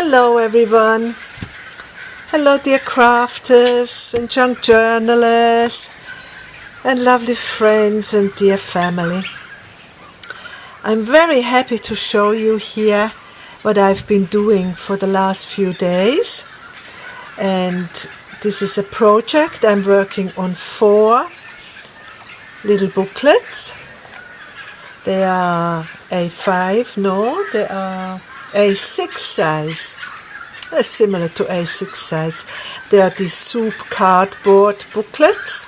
Hello everyone. Hello dear crafters and junk journalists and lovely friends and dear family. I'm very happy to show you here what I've been doing for the last few days. And this is a project. I'm working on 4 little booklets. They are A5, no, they are A6 size. They're similar to A6 size. They are these soup cardboard booklets.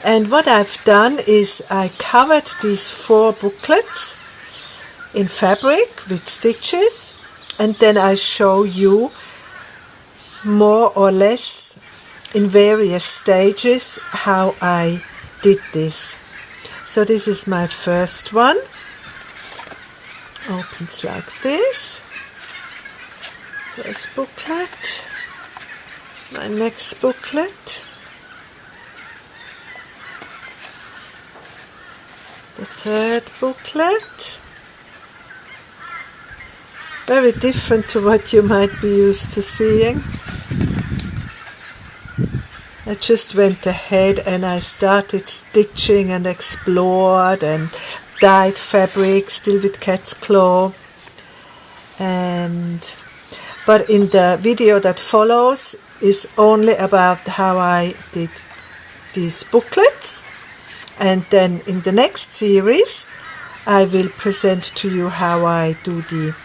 And what I've done is I covered these 4 booklets in fabric with stitches, and then I show you more or less in various stages how I did this. So this is my first one. Opens like this. First booklet. My next booklet. The third booklet. Very different to what you might be used to seeing. I just went ahead and I started stitching and explored and dyed fabric, still with cat's claw. But in the video that follows is only about how I did these booklets. And then in the next series I will present to you how I do the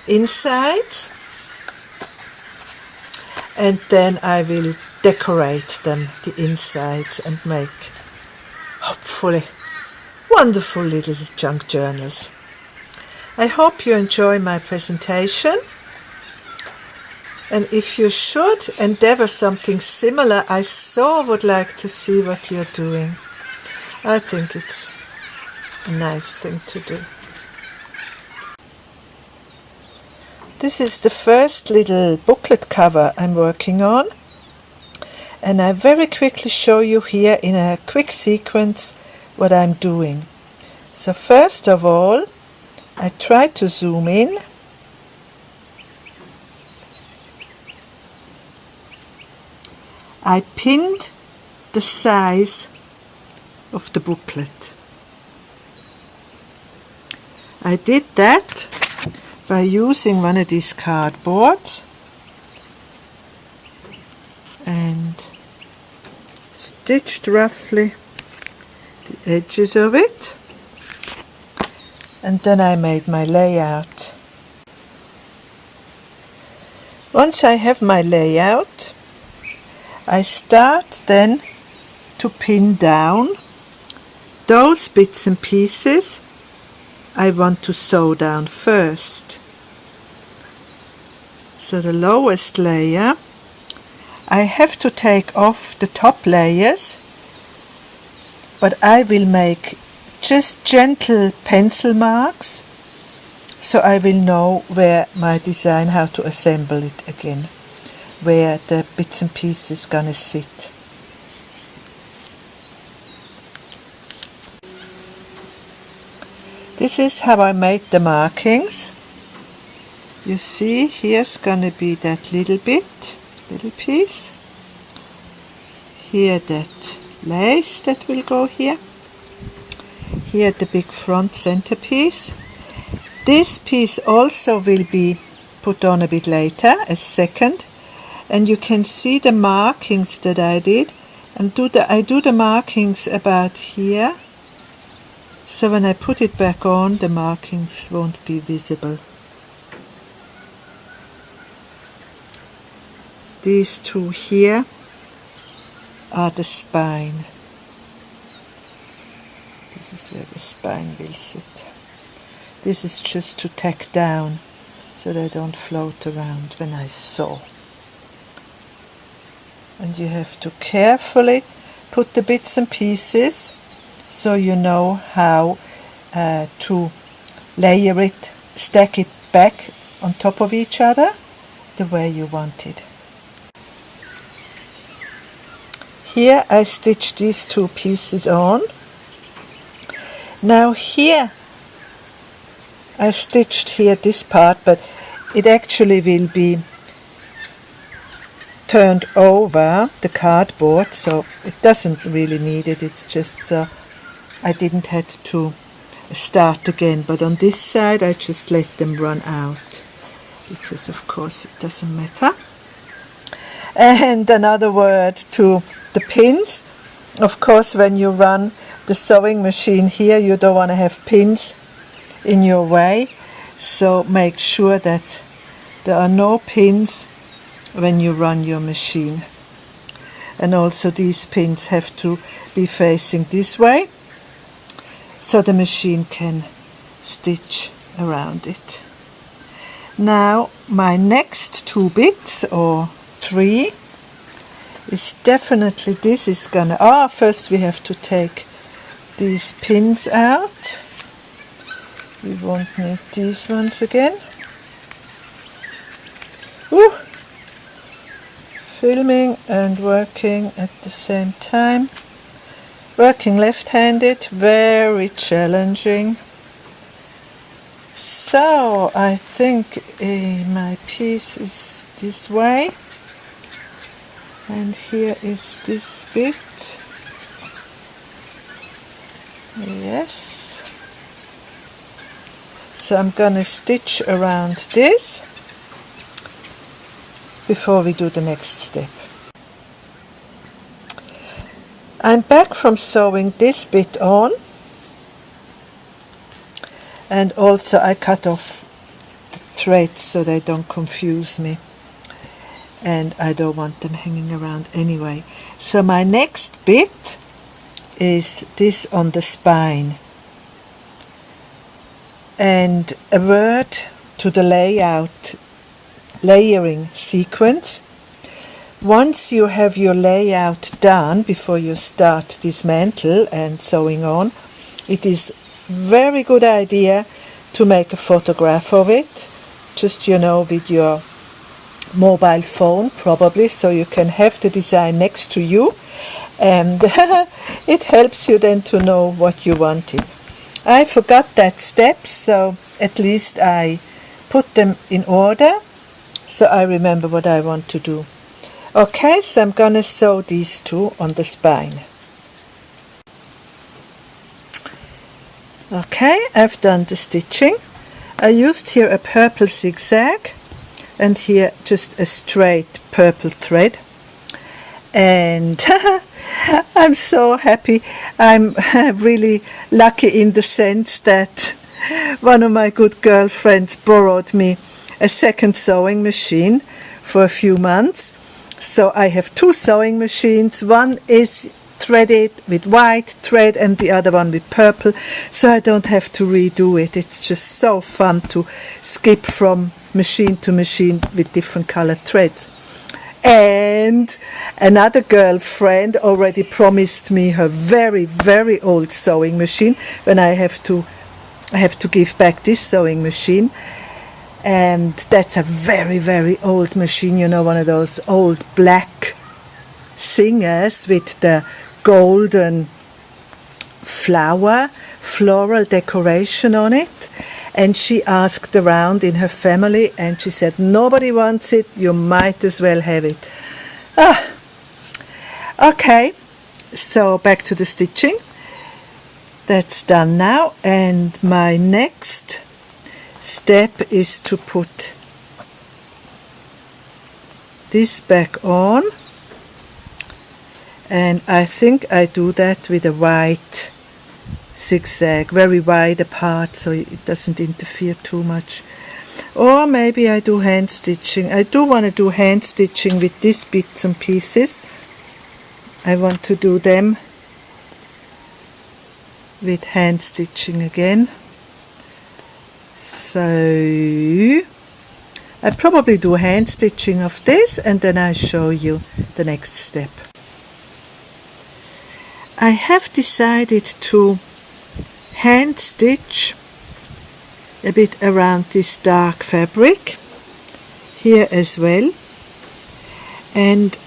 insides, and then I will decorate them, the insides, and make hopefully wonderful little junk journals. I hope you enjoy my presentation, and if you should endeavor something similar, I so would like to see what you're doing. I think it's a nice thing to do. This is the first little booklet cover I'm working on, and I very quickly show you here in a quick sequence what I'm doing. So first of all, I try to zoom in. I pinned the size of the booklet. I did that by using one of these cardboards and stitched roughly the edges of it, and then I made my layout. Once I have my layout, I start then to pin down those bits and pieces I want to sew down first. So the lowest layer, I have to take off the top layers, but I will make just gentle pencil marks so I will know where my design, how to assemble it again, where the bits and pieces gonna sit. This is how I made the markings. You see, here's gonna be that little piece. Here that lace that will go here. Here the big front centerpiece. This piece also will be put on a bit later as second, and you can see the markings that I did, and I do the markings about here. So when I put it back on, the markings won't be visible. These 2 here are the spine. This is where the spine will sit. This is just to tack down so they don't float around when I sew. And you have to carefully put the bits and pieces so you know how to layer it, stack it back on top of each other the way you want it. Here I stitched these 2 pieces on. Now here I stitched here this part, but it actually will be turned over the cardboard, so it doesn't really need it. It's just so I didn't have to start again. But on this side I just let them run out, because of course it doesn't matter. And another word to the pins. Of course, when you run the sewing machine here, you don't want to have pins in your way, so make sure that there are no pins when you run your machine. And also these pins have to be facing this way, so the machine can stitch around it. Now my next 2 bits, or 3, is definitely, this is gonna, first we have to take these pins out. We won't need these ones again. Ooh. Filming and working at the same time. Working left-handed, very challenging. So I think my piece is this way, and here is this bit. Yes. So I'm gonna stitch around this before we do the next step. I'm back from sewing this bit on, and also I cut off the threads so they don't confuse me, and I don't want them hanging around anyway. So my next bit is this on the spine, and a word to the layering sequence. Once you have your layout done, before you start dismantle and sewing on, it is very good idea to make a photograph of it, just with your mobile phone probably, so you can have the design next to you, and it helps you then to know what you wanted. I forgot that step, so at least I put them in order so I remember what I want to do. Okay, so I'm gonna sew these 2 on the spine. Okay, I've done the stitching. I used here a purple zigzag and here just a straight purple thread, and I'm so happy. I'm really lucky in the sense that one of my good girlfriends borrowed me a second sewing machine for a few months. So I have 2 sewing machines. One is threaded with white thread and the other one with purple, so I don't have to redo it. It's just so fun to skip from machine to machine with different colored threads. And another girlfriend already promised me her very, very old sewing machine when I have to give back this sewing machine. And that's a very, very old machine, one of those old black Singers with the golden floral decoration on it. And she asked around in her family, and she said, nobody wants it, you might as well have it. Okay, so back to the stitching. That's done now, and my next step is to put this back on, and I think I do that with a white zigzag, very wide apart, so it doesn't interfere too much. Or maybe I do hand stitching. I do want to do hand stitching with these bits and pieces. I want to do them with hand stitching again. So I probably do hand stitching of this, and then I show you the next step. I have decided to hand stitch a bit around this dark fabric here as well, and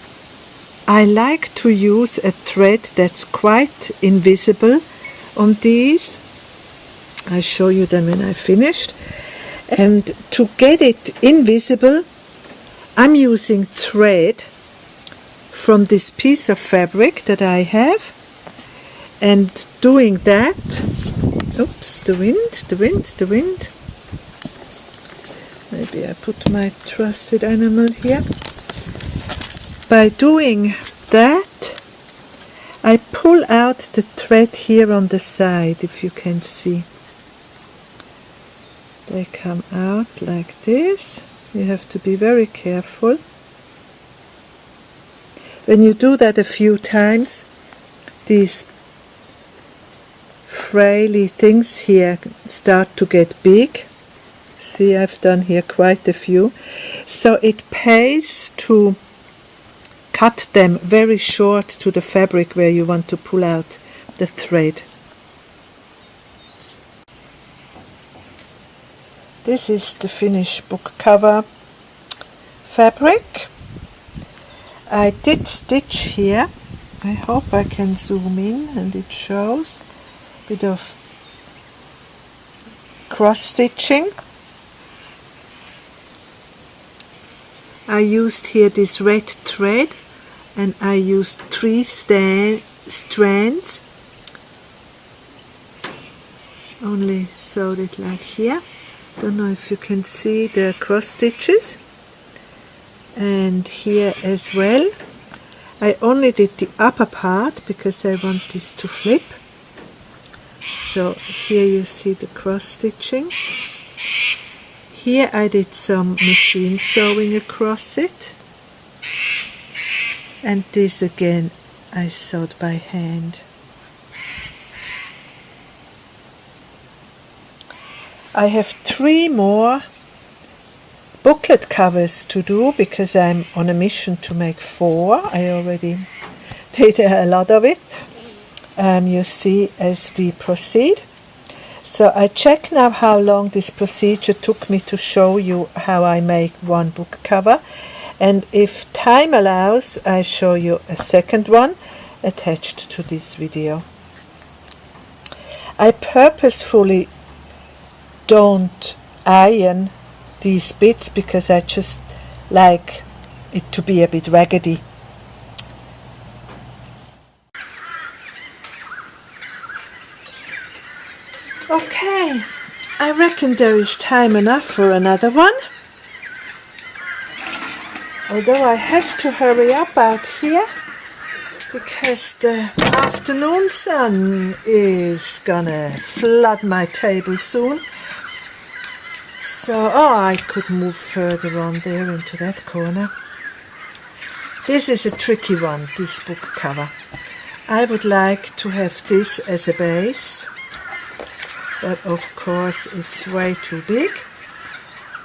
I like to use a thread that's quite invisible on these. I'll show you them when I finished. And to get it invisible, I'm using thread from this piece of fabric that I have, and doing that, oops, the wind, maybe I put my trusted animal here. By doing that, I pull out the thread here on the side, if you can see. They come out like this. You have to be very careful. When you do that a few times, these fraily things here start to get big. See, I've done here quite a few. So it pays to cut them very short to the fabric where you want to pull out the thread. This is the finished book cover fabric. I did stitch here. I hope I can zoom in and it shows a bit of cross stitching. I used here this red thread and I used 3 strands, only sewed it like here. Don't know if you can see the cross stitches, and here as well. I only did the upper part because I want this to flip. So here you see the cross stitching. Here I did some machine sewing across it, and this again I sewed by hand. I have 3 more booklet covers to do because I'm on a mission to make 4. I already did a lot of it. You see as we proceed. So I check now how long this procedure took me to show you how I make one book cover, and if time allows I show you a second one attached to this video. I purposefully don't iron these bits because I just like it to be a bit raggedy. Okay, I reckon there is time enough for another one. Although I have to hurry up out here because the afternoon sun is gonna flood my table soon. So, I could move further on there into that corner. This is a tricky one, this book cover. I would like to have this as a base, but of course it's way too big.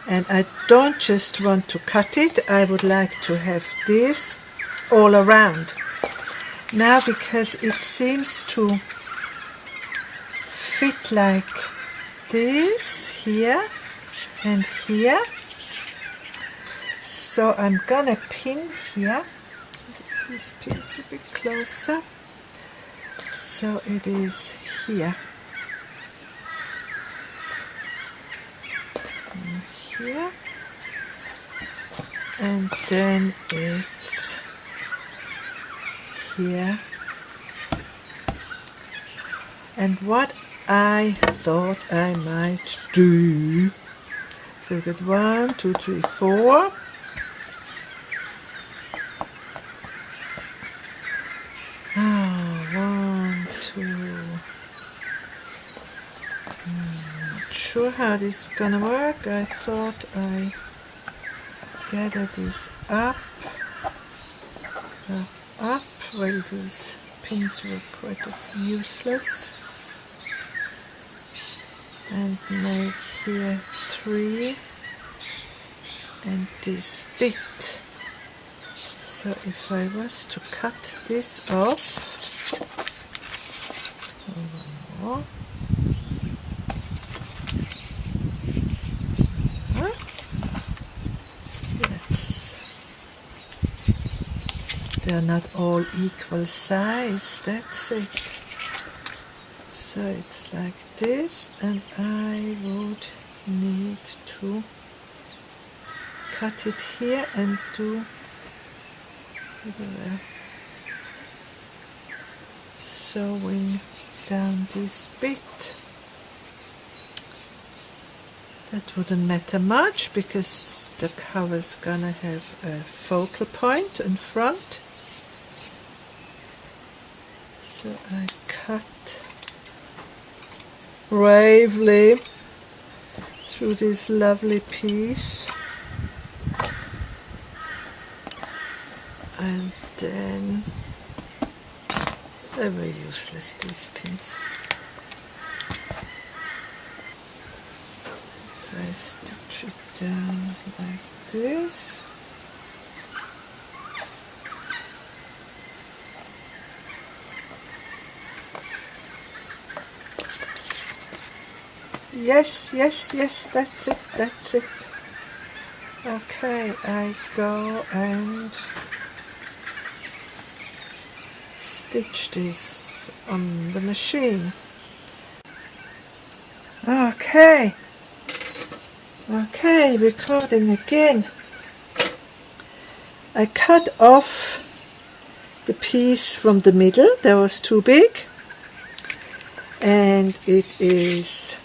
And I don't just want to cut it, I would like to have this all around. Now, because it seems to fit like this here and here, so I'm gonna pin here. This pin's a bit closer, so it is here and here, and then it's here. And what I thought I might do, so we got 1, 2, 3, 4. One, two. Not sure how this is gonna work. I thought I gather this up. Well, these pins were quite useless. And make here 3 and this bit. So if I was to cut this off, they're not all equal size, that's it. So it's like this, and I would need to cut it here and do sewing down this bit. That wouldn't matter much because the cover's gonna have a focal point in front. So I cut bravely through this lovely piece, and then they're very useless, these pins. If I stitch it down like this, yes, that's it. Okay, I go and stitch this on the machine. Okay, recording again. I cut off the piece from the middle that was too big, and it is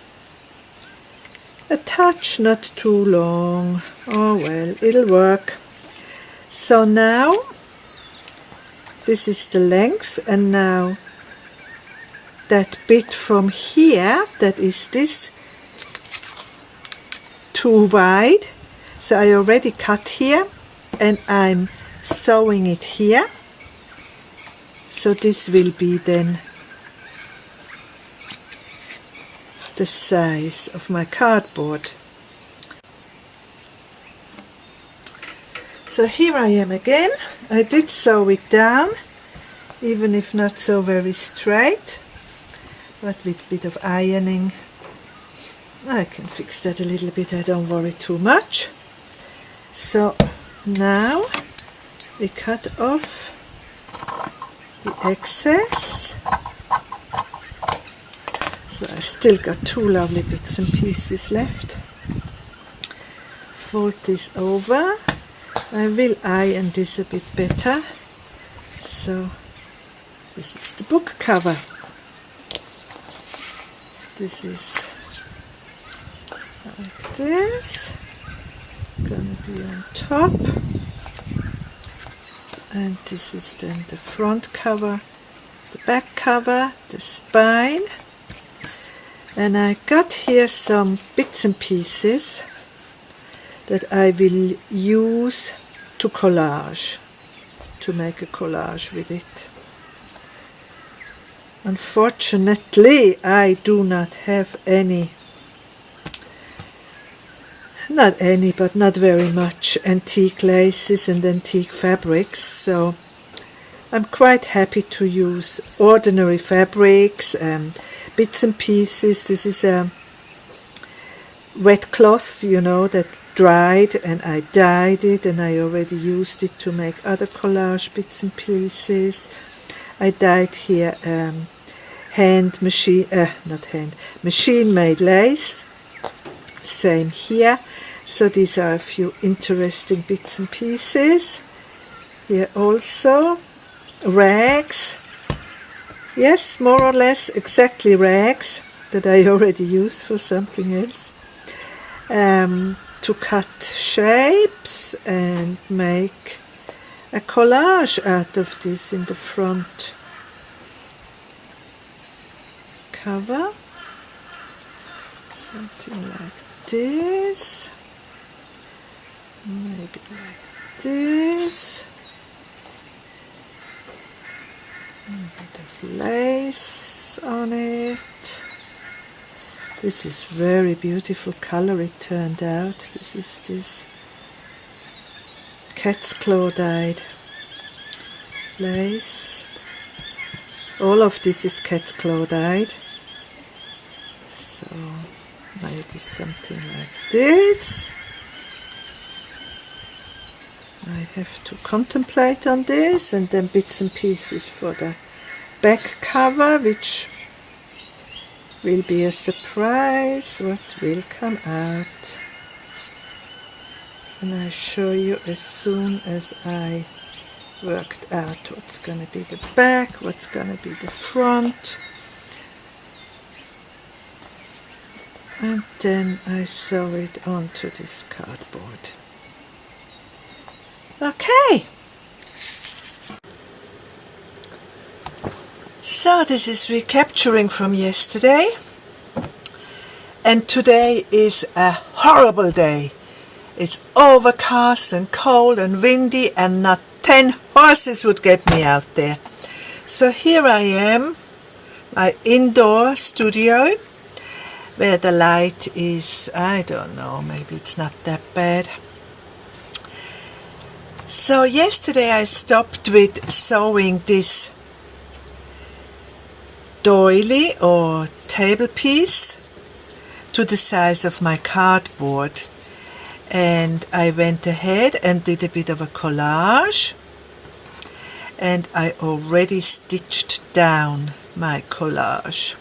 a touch not too long. Oh well, it'll work. So now this is the length, and now that bit from here, that is this too wide, so I already cut here and I'm sewing it here, so this will be then the size of my cardboard. So here I am again. I did sew it down, even if not so very straight, but with a bit of ironing I can fix that a little bit. I don't worry too much. So now we cut off the excess. So I've still got two lovely bits and pieces left. Fold this over. I will iron this a bit better. So this is the book cover. This is like this. Gonna be on top. And this is then the front cover, the back cover, the spine. And I got here some bits and pieces that I will use to collage, to make a collage with it. Unfortunately, I do not have any, not any, but not very much antique laces and antique fabrics, so I'm quite happy to use ordinary fabrics and bits and pieces. This is a wet cloth, you know, that dried, and I dyed it, and I already used it to make other collage bits and pieces. I dyed here machine-made lace. Same here. So these are a few interesting bits and pieces. Here also rags. Yes, more or less exactly rags that I already used for something else. To cut shapes and make a collage out of this in the front cover. Something like this. Maybe like this. A bit of lace on it. This is very beautiful color it turned out. This is this cat's claw dyed lace. All of this is cat's claw dyed. So maybe something like this. I have to contemplate on this, and then bits and pieces for the back cover, which will be a surprise what will come out. and I'll show you as soon as I worked out what's going to be the back, what's going to be the front, and then I sew it onto this cardboard. Okay, so this is recapturing from yesterday, and today is a horrible day. It's overcast and cold and windy, and not 10 horses would get me out there. So here I am, my indoor studio, where the light is, I don't know, maybe it's not that bad. So yesterday I stopped with sewing this doily or table piece to the size of my cardboard, and I went ahead and did a bit of a collage, and I already stitched down my collage.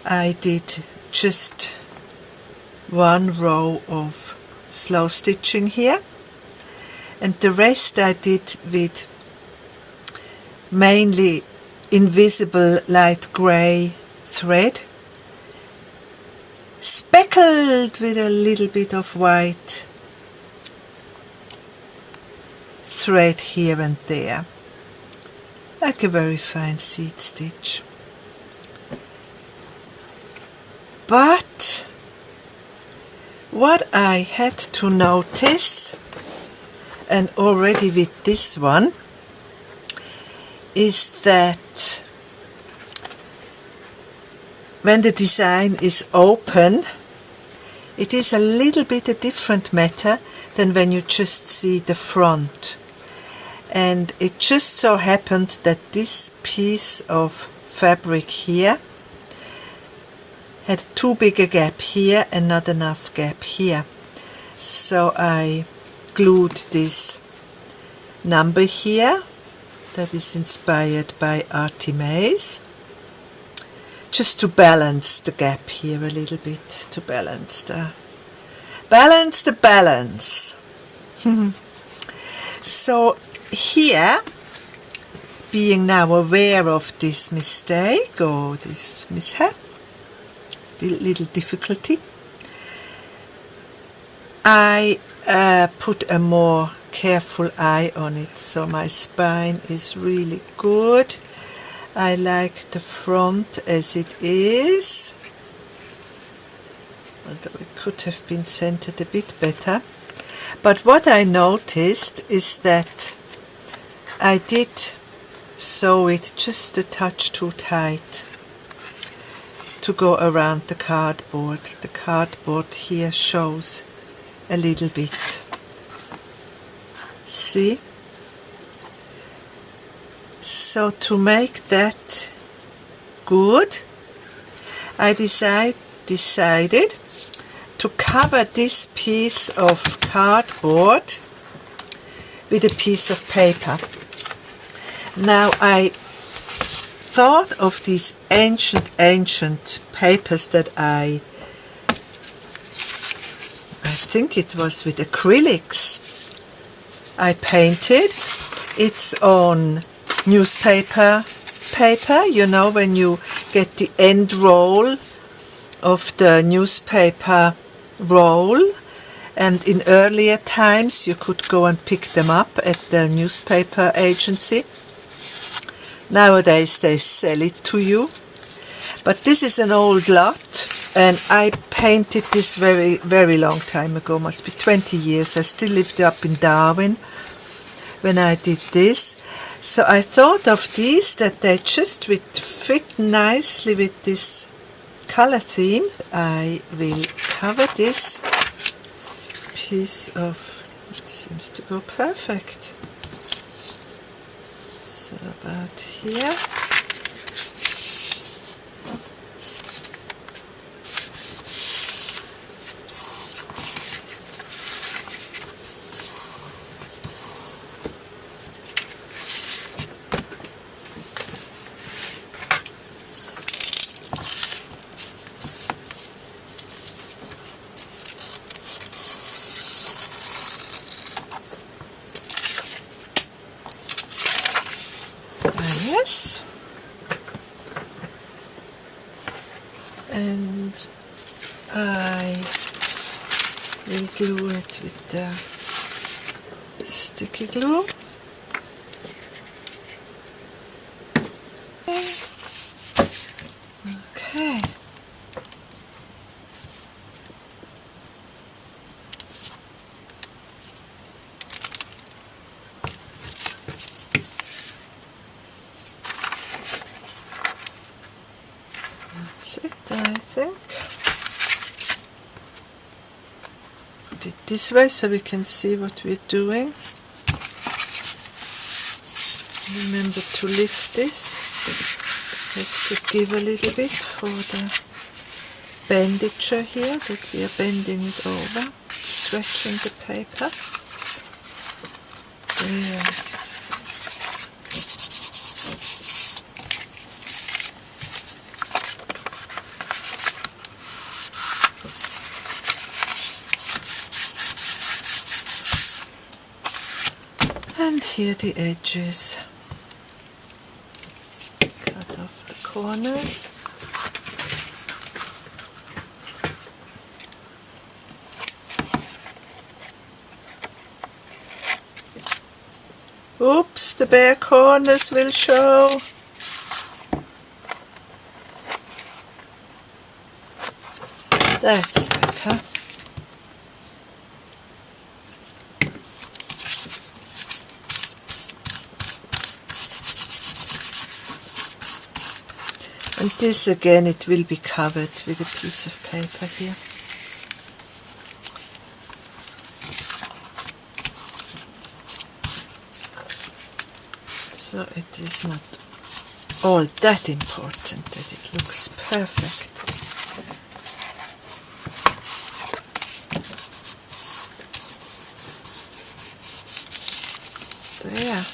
I did just one row of slow stitching here, and the rest I did with mainly invisible light grey thread, speckled with a little bit of white thread here and there, like a very fine seed stitch. But what I had to notice, and already with this one, is that when the design is open, it is a little bit a different matter than when you just see the front. And it just so happened that this piece of fabric here had too big a gap here and not enough gap here. So I glued this number here that is inspired by Artemis, just to balance the gap here a little bit, to balance the balance. So here, being now aware of this mistake or this mishap, little difficulty, I put a more careful eye on it. So my spine is really good. I like the front as it is, although it could have been centered a bit better. But what I noticed is that I did sew it just a touch too tight to go around the cardboard. The cardboard here shows a little bit. See? So to make that good, I decided to cover this piece of cardboard with a piece of paper. Now I thought of these ancient papers that I think it was with acrylics I painted. It's on newspaper paper, you know, when you get the end roll of the newspaper roll, and in earlier times you could go and pick them up at the newspaper agency. Nowadays they sell it to you, but this is an old lot, and I painted this very long time ago, must be 20 years. I still lived up in Darwin when I did this. So I thought of these, that they just would fit nicely with this color theme. I will cover this piece of, it seems to go perfect. So about here. corners, and I will glue it with the sticky glue. Okay. That's it, I think. Put it this way so we can see what we're doing. Remember to lift this, just to give a little bit for the bandager here, that we are bending it over, stretching the paper. There. And here the edges. Cut off the corners. Oops, the bare corners will show. That's better. And this again, it will be covered with a piece of paper here. So it is not all that important that it looks perfect. There.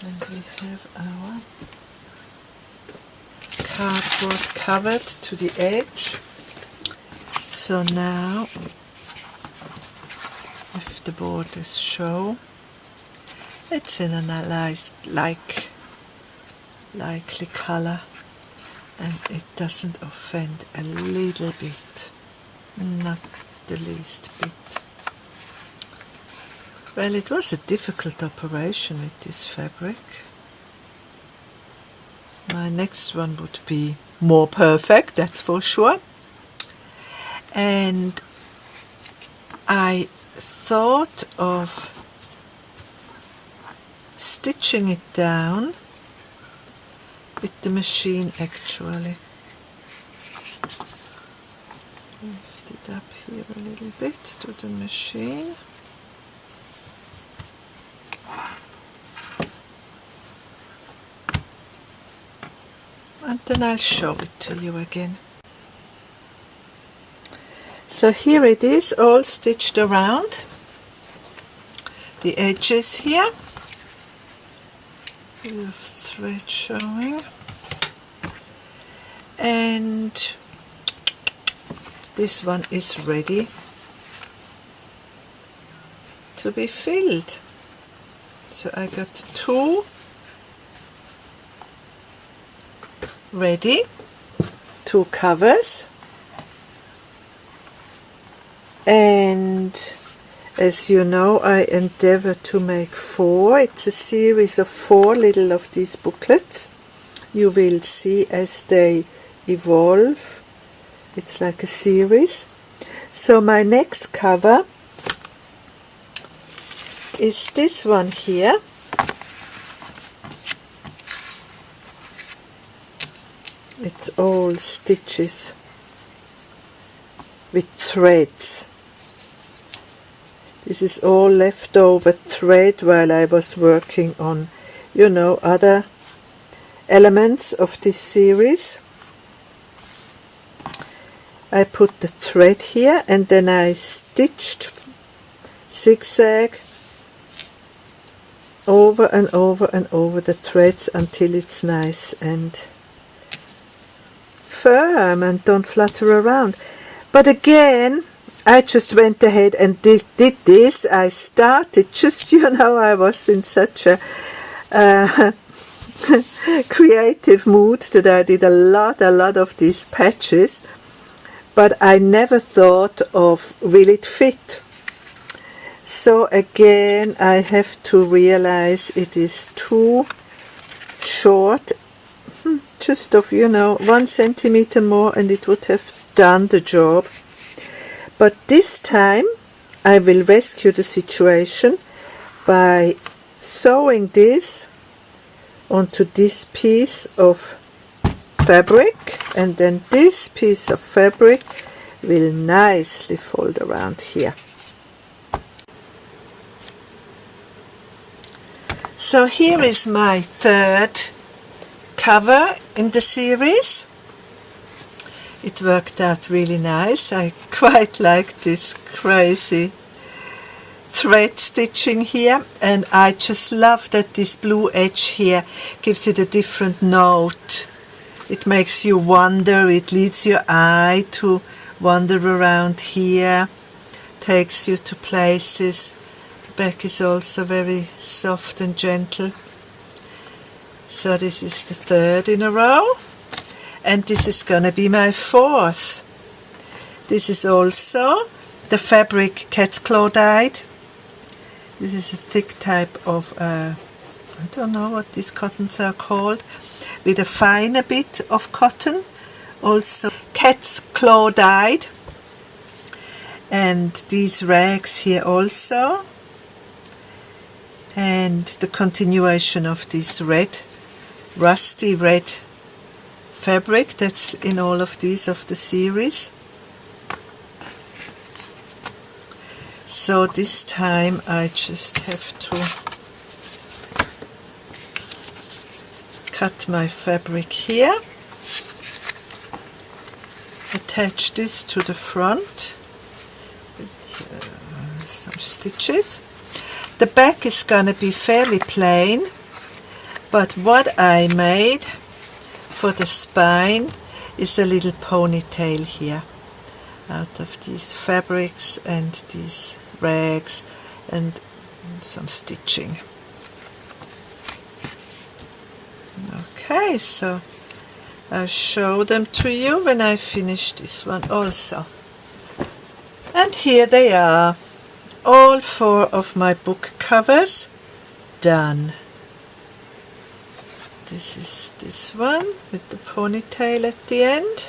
And we have our cardboard covered to the edge. So now, if the borders show, it's in a nice, likely color, and it doesn't offend a little bit, not the least bit. Well, it was a difficult operation with this fabric. My next one would be more perfect, that's for sure. And I thought of stitching it down with the machine actually. Lift it up here a little bit to the machine. And then I'll show it to you again. So here it is, all stitched around the edges here. We have thread showing, and this one is ready to be filled. So I got two ready, two covers, and as you know, I endeavor to make 4. It's a series of 4 little of these booklets. You will see as they evolve. It's like a series. So my next cover is this one here. It's all stitches with threads. This is all leftover thread while I was working on, you know, other elements of this series. I put the thread here and then I stitched zigzag over and over and over the threads until it's nice and firm and don't flutter around. But again, I just went ahead and did this. I started just, you know, I was in such a creative mood that I did a lot of these patches, but I never thought of will it fit. So again I have to realize it is too short, just of 1 centimeter more and it would have done the job. But this time I will rescue the situation by sewing this onto this piece of fabric, and then this piece of fabric will nicely fold around here. So here is my third cover in the series. It worked out really nice. I quite like this crazy thread stitching here, and I just love that this blue edge here gives it a different note. It makes you wonder, it leads your eye to wander around here, takes you to places. The back is also very soft and gentle. So this is the third in a row, and this is gonna be my fourth. This is also the fabric cat's claw dyed. This is a thick type of, I don't know what these cottons are called, with a finer bit of cotton, also cat's claw dyed, and these rags here also, and the continuation of this red, rusty red fabric that's in all of these of the series. So this time I just have to cut my fabric here, attach this to the front with some stitches. The back is gonna be fairly plain, but what I made for the spine is a little ponytail here out of these fabrics and these rags and some stitching. Okay, so I'll show them to you when I finish this one also. And here they are, all 4 of my book covers done. This is this one with the ponytail at the end.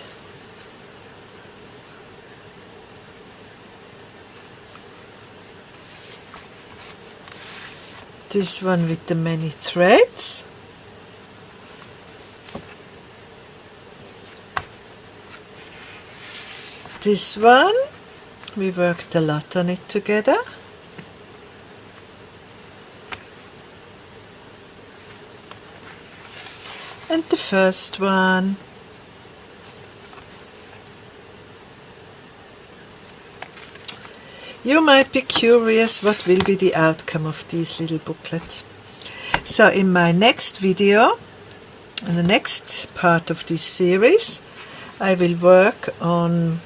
This one with the many threads. This one, we worked a lot on it together. And the first one. You might be curious what will be the outcome of these little booklets. So in my next video, in the next part of this series, I will work on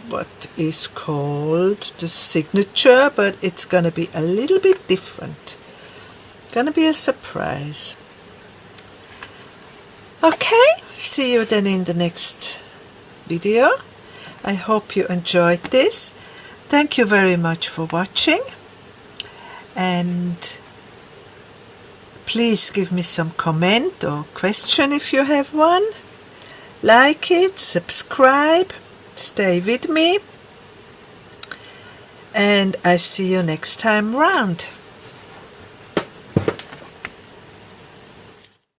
what is called the signature, but it's gonna be a little bit different. Gonna be a surprise. Okay, see you then in the next video. I hope you enjoyed this. Thank you very much for watching, and please give me some comment or question if you have one. Like it, subscribe, stay with me, and I see you next time round.